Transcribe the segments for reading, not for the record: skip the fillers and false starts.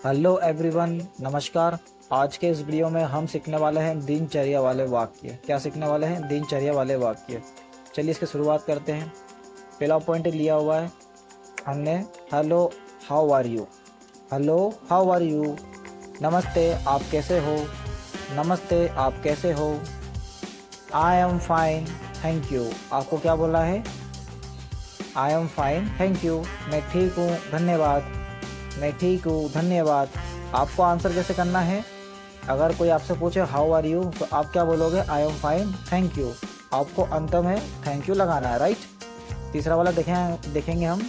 Hello everyone, नमस्कार। आज के इस वीडियो में हम सीखने वाले हैं दिनचर्या वाले वाक्य। क्या सीखने वाले हैं? दिनचर्या वाले वाक्य। चलिए इसकी शुरुआत करते हैं। पहला पॉइंट लिया हुआ है हमने, hello how are you. Hello how are you, नमस्ते आप कैसे हो। नमस्ते आप कैसे हो। I am fine thank you, आपको क्या बोला है? I am fine thank you, मैं ठीक हूँ धन्यवाद। मैं ठीक हूँ धन्यवाद। आपको आंसर कैसे करना है? अगर कोई आपसे पूछे हाउ आर यू तो आप क्या बोलोगे? आई एम फाइन थैंक यू। आपको अंत में थैंक यू लगाना है, राइट। तीसरा वाला देखेंगे हम,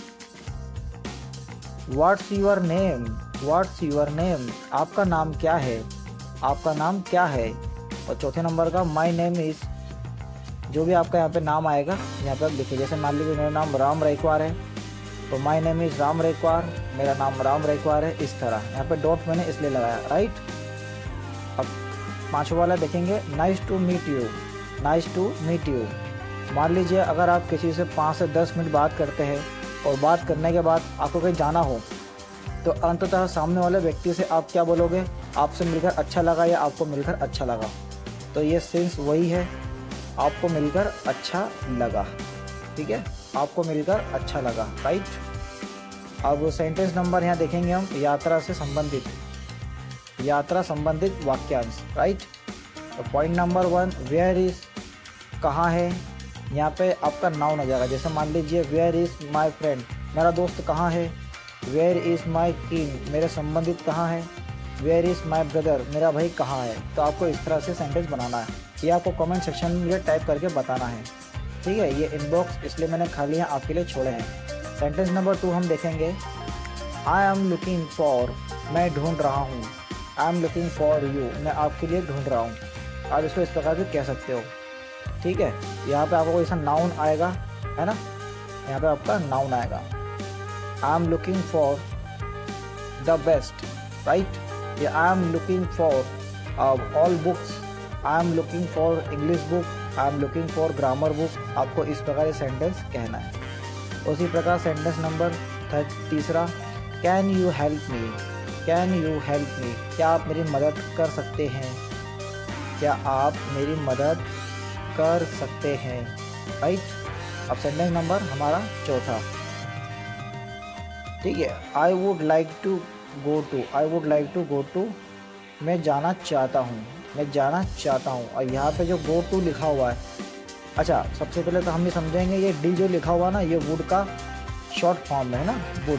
what's your name. What's your name, आपका नाम क्या है? आपका नाम क्या है। और चौथे नंबर का माई नेम इज़, जो भी आपका यहाँ पे नाम आएगा यहाँ पे आप लिखिए। जैसे मान लीजिए मेरा नाम राम रैकवार है तो my name is Ram Raikwar, मेरा नाम राम रैकवार है। इस तरह यहाँ पे डॉट मैंने इसलिए लगाया, राइट। अब पांचवा वाला देखेंगे, nice to meet you. Nice to meet you, मान लीजिए अगर आप किसी से 5 से 10 मिनट बात करते हैं और बात करने के बाद आपको कहीं जाना हो तो अंततः सामने वाले व्यक्ति से आप क्या बोलोगे? आपसे मिलकर अच्छा लगा या आपको मिलकर अच्छा लगा। तो ये सेंस वही है, आपको मिलकर अच्छा लगा, ठीक है। आपको मिलकर अच्छा लगा, राइट। अब सेंटेंस नंबर यहाँ देखेंगे हम, यात्रा से संबंधित, यात्रा संबंधित वाक्यांश, राइट। तो पॉइंट नंबर 1, वेयर इज़, कहाँ है। यहाँ पे आपका नाउन आ जाएगा। जैसे मान लीजिए वेयर इज़ माय फ्रेंड, मेरा दोस्त कहाँ है। वेयर इज़ माय किंग, मेरे संबंधित कहाँ है। वेयर इज़ माय ब्रदर, मेरा भाई कहाँ है। तो आपको इस तरह से सेंटेंस बनाना है। ये आपको कमेंट सेक्शन में मुझे टाइप करके बताना है, ठीक है। ये इनबॉक्स इसलिए मैंने खाली यहाँ आपके लिए छोड़े हैं। सेंटेंस नंबर 2 हम देखेंगे, आई एम लुकिंग फॉर, मैं ढूंढ रहा हूँ। आई एम लुकिंग फॉर यू, मैं आपके लिए ढूंढ रहा हूँ। आप इसको इस प्रकार भी कह सकते हो, ठीक है। यहाँ पे आपको कोई सा नाउन आएगा, है ना। यहाँ पे आपका नाउन आएगा, I am looking for the best, right. ये I am looking for all books, I am looking for English book, I am looking for grammar book. आपको इस प्रकार सेंटेंस कहना है। उसी प्रकार सेंटेंस नंबर तीसरा, can you help me. Can you help me, क्या आप मेरी मदद कर सकते हैं। क्या आप मेरी मदद कर सकते हैं, राइट। अब सेंटेंस नंबर हमारा चौथा, ठीक है। I would like to go to, I would like to go to, मैं जाना चाहता हूँ, मैं जाना चाहता हूँ। और यहाँ पे जो गो टू लिखा हुआ है, अच्छा सबसे पहले तो हम ये समझेंगे, ये डी जो लिखा हुआ ना, ये वुड का शॉर्ट फॉर्म है ना, वुड।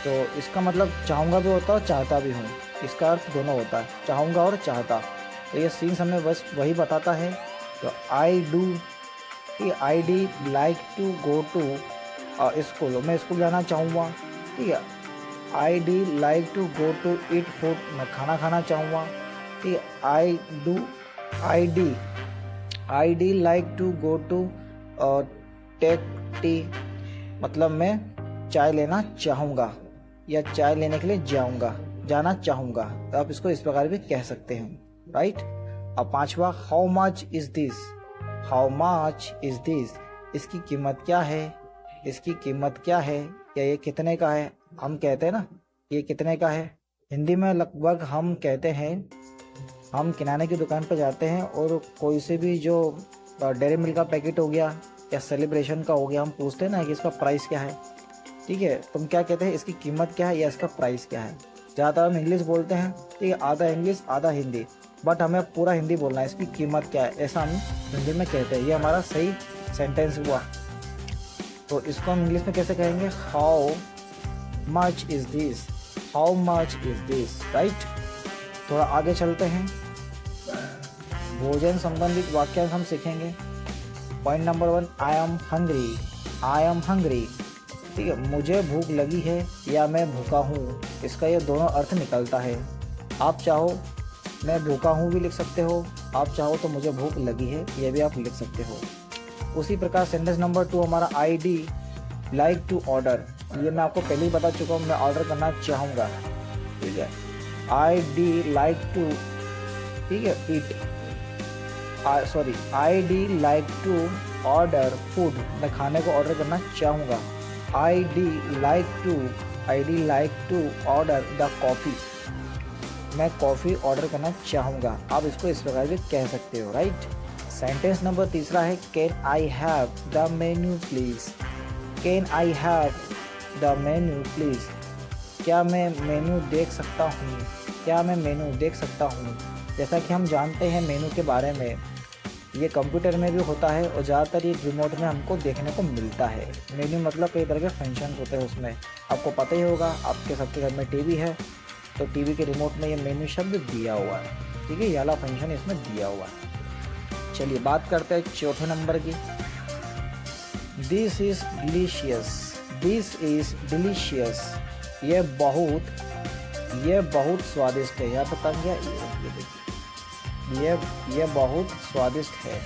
तो इसका मतलब चाहूँगा भी होता है और चाहता भी हूँ, इसका अर्थ दोनों होता है, चाहूँगा और चाहता। तो ये सीन्स हमें बस वही बताता है। तो I do, I'd like to go to school, मैं स्कूल जाना चाहूँगा, ठीक है। I'd like to go to eat food, मैं खाना खाना चाहूँगा, ठीक है। I'd like to go to take tea, मतलब मैं चाय लेना चाहूँगा या चाय लेने के लिए जाना चाहूँगा। तो आप इसको इस प्रकार भी कह सकते हैं, राइट। अब पांचवा, how much is this. How much is this, इसकी कीमत क्या है। इसकी कीमत क्या है, या ये कितने का है। हम कहते हैं ना ये कितने का है, हिंदी में लगभग हम कहते हैं, हम किराने की दुकान पर जाते हैं और कोई से भी जो डेयरी मिल्क का पैकेट हो गया या सेलिब्रेशन का हो गया, हम पूछते हैं ना कि इसका प्राइस क्या है, ठीक है। तुम क्या कहते हैं, इसकी कीमत क्या है या इसका प्राइस क्या है। ज़्यादातर हम इंग्लिश बोलते हैं, ठीक है, आधा इंग्लिश आधा हिंदी, बट हमें पूरा हिंदी बोलना है, इसकी कीमत क्या है, ऐसा हम हिंदी में कहते हैं। ये हमारा सही सेंटेंस हुआ। तो इसको हम इंग्लिश में कैसे कहेंगे, how much is this, how much is this, right. थोड़ा आगे चलते हैं, भोजन संबंधित वाक्यांश हम सीखेंगे। Point number 1, I am hungry. I am hungry, ठीक है, मुझे भूख लगी है या मैं भूखा हूँ, इसका ये दोनों अर्थ निकलता है। आप चाहो मैं भूखा हूँ भी लिख सकते हो, आप चाहो तो मुझे भूख लगी है ये भी आप लिख सकते हो। उसी प्रकार सेंटेंस नंबर 2 हमारा, I'd like to order, ये मैं आपको पहले ही बता चुका हूँ, मैं ऑर्डर करना चाहूँगा, ठीक है। आई डी लाइक टू, ठीक है, eat, sorry, I'd like to order food, मैं खाने को ऑर्डर करना चाहूँगा। I'd like to I'd like to order the coffee. मैं कॉफ़ी ऑर्डर करना चाहूँगा। आप इसको इस प्रकार भी कह सकते हो, राइट। सेंटेंस नंबर तीसरा है can I have the menu please. Can I have the menu please. क्या मैं मेन्यू देख सकता हूँ? क्या मैं मेन्यू देख सकता हूँ? जैसा कि हम जानते हैं मेन्यू के बारे में, ये कंप्यूटर में भी होता है और ज़्यादातर ये रिमोट में हमको देखने को मिलता है। मेन्यू मतलब कई तरह के फंक्शन होते हैं उसमें, आपको पता ही होगा। आपके सबके घर में टीवी है तो टीवी के रिमोट में ये मेन्यू शब्द दिया हुआ है, ठीक है, ये वाला फंक्शन इसमें दिया हुआ है। चलिए बात करते हैं चौथे नंबर की। This is delicious. This is delicious. ये बहुत स्वादिष्ट है। यहाँ पर तंग गया, ये देखिए, ये बहुत स्वादिष्ट है।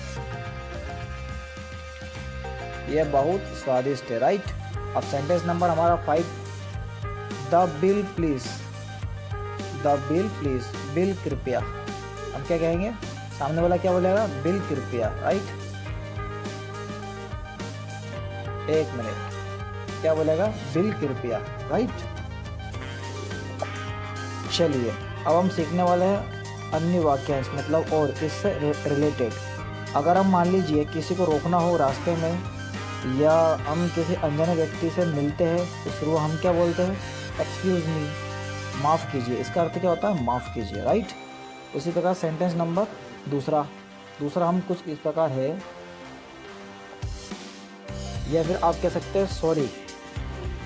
ये बहुत स्वादिष्ट है, राइट। अब सेंटेंस नंबर हमारा 5, the bill please. The bill please, bill कृपया। हम क्या कहेंगे? सामने वाला क्या बोलेगा? बिल कृपया, राइट। एक मिनट, क्या बोलेगा? बिल कृपया, राइट। चलिए अब हम सीखने वाले हैं अन्य वाक्यांश, मतलब और इससे रिलेटेड। अगर हम मान लीजिए किसी को रोकना हो रास्ते में या हम किसी अनजाने व्यक्ति से मिलते हैं तो शुरू हम क्या बोलते हैं? एक्सक्यूज़ मी, माफ़ कीजिए। इसका अर्थ क्या होता है? माफ़ कीजिए, राइट। उसी प्रकार सेंटेंस नंबर दूसरा हम कुछ इस प्रकार है, या फिर आप कह सकते हैं सॉरी,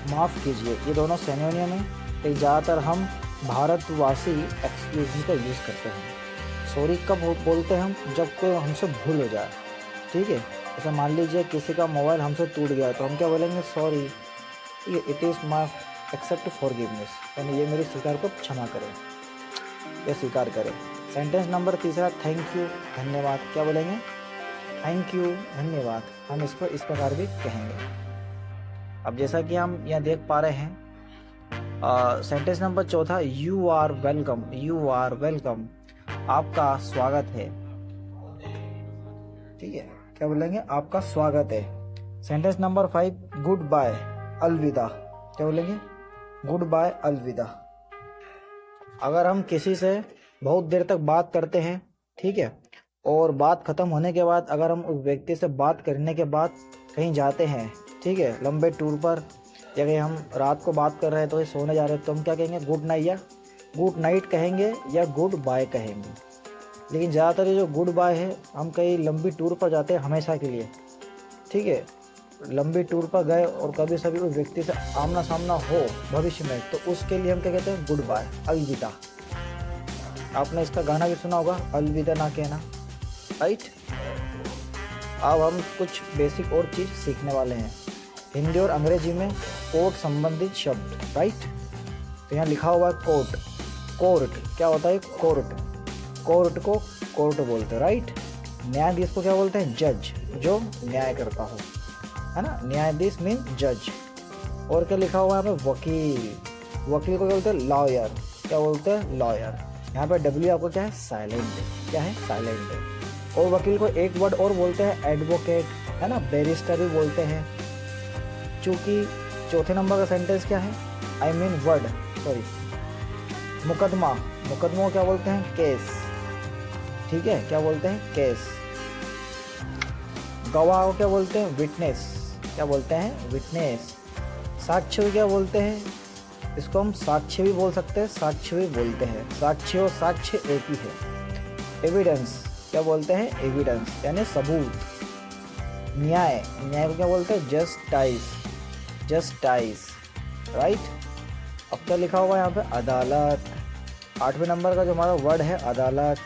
माफ़ कीजिए। ये दोनों सिनोनिम है, लेकिन ज़्यादातर हम भारतवासी एक्सक्यूज़ मी का यूज़ करते हैं। सॉरी कब बोलते हैं हम? जब कोई हमसे भूल हो जाए, ठीक है। जैसे मान लीजिए किसी का मोबाइल हमसे टूट गया तो हम क्या बोलेंगे? Sorry, it is my accept forgiveness, यानी ये मेरी स्वीकार को क्षमा करें, ये स्वीकार करें। सेंटेंस नंबर तीसरा, थैंक यू, धन्यवाद। क्या बोलेंगे? थैंक यू, धन्यवाद। हम इसको इस प्रकार भी कहेंगे। अब जैसा कि हम यहाँ देख पा रहे हैं, सेंटेंस नंबर चौथा, you are welcome. You are welcome, आपका स्वागत है, ठीक है। क्या बोलेंगे? आपका स्वागत है। सेंटेंस नंबर 5, गुड बाय, अलविदा। क्या बोलेंगे? गुड बाय, अलविदा। अगर हम किसी से बहुत देर तक बात करते हैं, ठीक है, और बात ख़त्म होने के बाद अगर हम उस व्यक्ति से बात करने के बाद कहीं जाते हैं, ठीक है, लंबे टूर पर, या कहीं हम रात को बात कर रहे हैं तो सोने जा रहे हैं, तो हम क्या कहेंगे? गुड नाइट या गुड नाइट कहेंगे या गुड बाय कहेंगे। लेकिन ज़्यादातर ये जो गुड बाय है, हम कहीं लंबी टूर पर जाते हैं हमेशा के लिए, ठीक है, लंबी टूर पर गए और कभी सभी उस व्यक्ति से आमना सामना हो भविष्य में, तो उसके लिए हम क्या कहते हैं? गुड बाय, अलविदा। आपने इसका गाना भी सुना होगा, अलविदा ना कहना, राइट। अब हम कुछ बेसिक और चीज़ सीखने वाले हैं। हिंदी और अंग्रेजी में कोर्ट संबंधित शब्द, राइट। तो यहाँ लिखा हुआ है कोर्ट। कोर्ट क्या होता है? कोर्ट। कोर्ट को कोर्ट बोलते हैं, राइट। न्यायाधीश को क्या बोलते हैं? जज, जो न्याय करता हो, है ना। न्यायाधीश मीन जज। और क्या लिखा हुआ है यहाँ पे? वकील। वकील को क्या बोलते हैं? लॉयर। क्या बोलते हैं? लॉयर। यहाँ पे डब्ल्यू आपको क्या है? साइलेंट। क्या है? साइलेंट है। और वकील को एक वर्ड और बोलते हैं, एडवोकेट, है ना, बैरिस्टर भी बोलते हैं। चूँकि चौथे नंबर का सेंटेंस क्या है? आई मीन वर्ड, सॉरी, मुकदमा। मुकदमा को क्या बोलते हैं? केस, ठीक है। क्या बोलते हैं? केस। गवाह को क्या बोलते हैं? विटनेस। क्या बोलते हैं? विटनेस। साक्ष्य को क्या बोलते हैं? इसको हम साक्ष्य भी बोल सकते हैं, साक्ष्य भी बोलते हैं। साक्ष्य और साक्ष्य एक ही है। एविडेंस क्या बोलते हैं? एविडेंस, यानी सबूत। न्याय, न्याय को क्या बोलते हैं? जस्टिस। Justice, right. अब क्या लिखा हुआ है यहाँ पे? अदालत। 8वें नंबर का जो हमारा वर्ड है अदालत।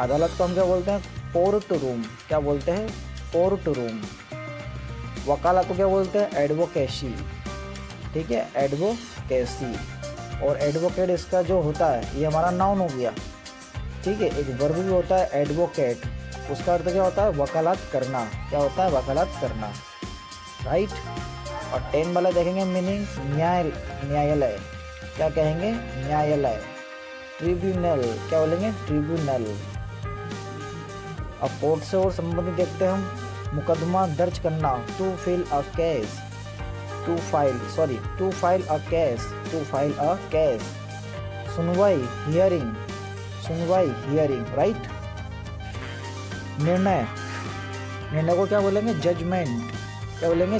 अदालत को हम क्या बोलते हैं? Court room. क्या बोलते हैं? Court room. वकालत को क्या बोलते हैं? एडवोकेसी, ठीक है, एडवोकेसी। और एडवोकेट इसका जो होता है, ये हमारा नाउन हो गया, ठीक है। एक वर्ब भी होता है एडवोकेट, उसका अर्थ क्या होता है? वकालत करना। क्या होता है? वकालत करना, राइट। और 10 वाला देखेंगे मीनिंग, न्यायालय। क्या कहेंगे? न्यायालय। ट्रिब्यूनल, क्या बोलेंगे? ट्रिब्यूनल। अब कोर्ट से और संबंधित देखते हैं हम, मुकदमा दर्ज करना, to fill a case. To file a case, सुनवाई हियरिंग, राइट। निर्णय को क्या बोलेंगे?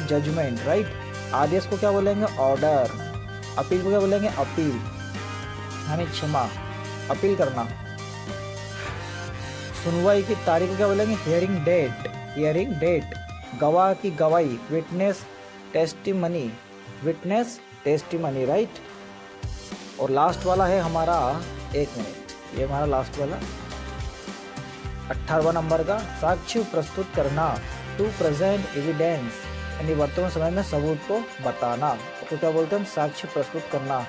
Judgement, right. आदेश को क्या बोलेंगे? ऑर्डर। अपील को क्या बोलेंगे? अपील, यानी क्षमा, अपील करना। सुनवाई की तारीख को क्या बोलेंगे? Hearing date. गवाह की गवाही, विटनेस टेस्टिमनी, राइट। और लास्ट वाला है हमारा, 1 मिनट, ये हमारा लास्ट वाला 18वां नंबर का, साक्ष्य प्रस्तुत करना, टू प्रेजेंट एविडेंस, यानी वर्तमान समय में सबूत को बताना। तो क्या बोलते हैं? साक्ष्य प्रस्तुत करना,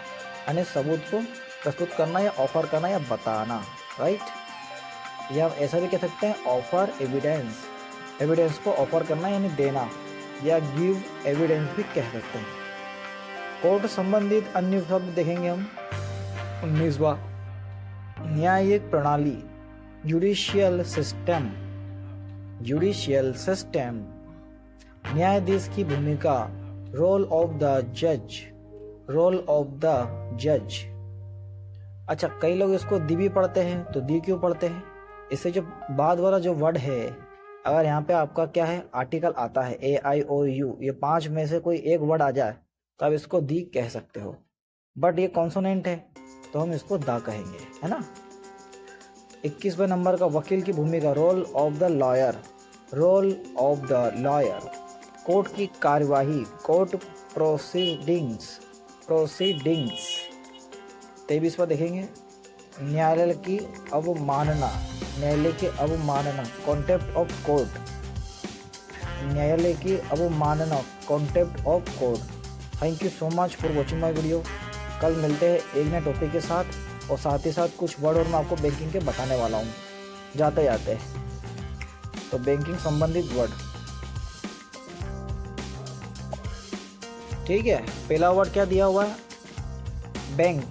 यानी सबूत को प्रस्तुत करना या ऑफर करना या बताना, राइट। या ऐसा भी कह सकते हैं ऑफर एविडेंस को ऑफर करना यानी देना, या गिव एविडेंस भी कह सकते हैं। कोर्ट संबंधित अन्य शब्द देखेंगे हम। 19वां, न्यायिक प्रणाली, जुडिशियल सिस्टम, न्यायाधीश की भूमिका, रोल ऑफ द जज। अच्छा, कई लोग इसको दी भी पढ़ते हैं, तो दी क्यों पढ़ते हैं? इससे जो बाद वाला जो वर्ड है, अगर यहाँ पे आपका क्या है, आर्टिकल आता है AIOU, ये 5 में से कोई एक वर्ड आ जाए तो आप इसको दी कह सकते हो, बट ये कॉन्सोनेंट है तो हम इसको दा कहेंगे, है ना। 21वें नंबर का, वकील की भूमिका, role of the lawyer, court की कार्यवाही, कोर्ट प्रोसीडिंग्स। 23वां देखेंगे, न्यायालय की अवमानना, contempt of court. Thank you so much for watching my video. कल मिलते हैं एक नए टॉपिक के साथ, और साथ ही साथ कुछ वर्ड और मैं आपको बैंकिंग के बताने वाला हूँ जाते। तो बैंकिंग संबंधित वर्ड, ठीक है। पहला वर्ड क्या दिया हुआ है? बैंक।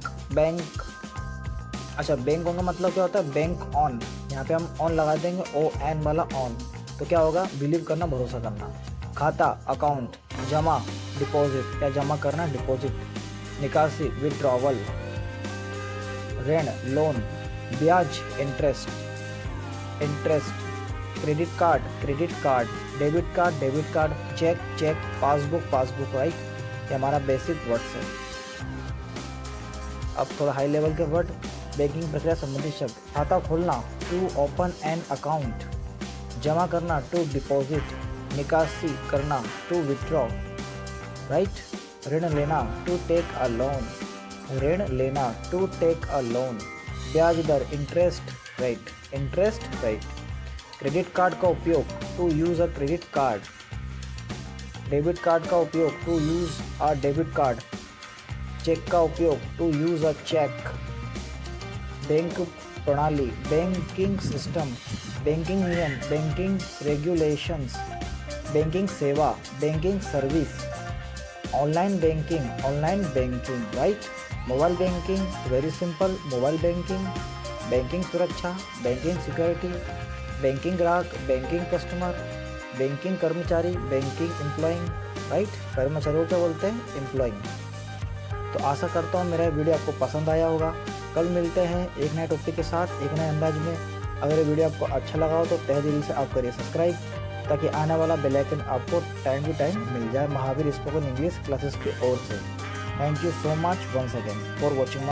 अच्छा, बैंक का मतलब क्या होता है? बैंक ऑन, यहाँ पे हम ऑन लगा देंगे, ON वाला ऑन। तो क्या होगा? बिलीव करना, भरोसा करना। खाता, अकाउंट। जमा, डिपॉजिट, या जमा करना, डिपॉजिट। निकासी, विड्रॉवल। ऋण, लोन। ब्याज, interest. Credit card, debit card. Cheque, passbook, right. ये हमारा बेसिक वर्ड्स है। अब थोड़ा हाई लेवल के वर्ड, बैंकिंग प्रक्रिया संबंधित शब्द। खाता खोलना, टू ओपन एन अकाउंट। जमा करना, टू डिपॉजिट। निकासी करना, टू विथड्रॉ, राइट। ऋण लेना, टू टेक अ लोन। ब्याज दर, इंटरेस्ट राइट। क्रेडिट कार्ड का उपयोग, to use a credit card. Debit card का उपयोग, to use a debit card. Cheque का उपयोग, to use a cheque. Bank प्रणाली, बैंकिंग सिस्टम। बैंकिंग नियम, बैंकिंग रेगुलेशंस। बैंकिंग सेवा, banking service. Online banking, right. Mobile banking, very simple, mobile banking. Banking सुरक्षा, banking security. Banking ग्राहक, banking customer. Banking कर्मचारी, banking employing, right. कर्मचारियों को क्या बोलते हैं? एम्प्लॉइंग। तो आशा करता हूँ मेरा वीडियो आपको पसंद आया होगा। कल मिलते हैं एक नए टॉपिक के साथ, एक नए अंदाज में। अगर ये वीडियो आपको अच्छा लगा हो तो तहे दिल से आप करिए सब्सक्राइब, ताकि आने वाला बेल आइकन आपको टाइम टू टाइम मिल जाए महावीर स्पोकन इंग्लिश क्लासेस की ओर से। Thank you so much once again for watching.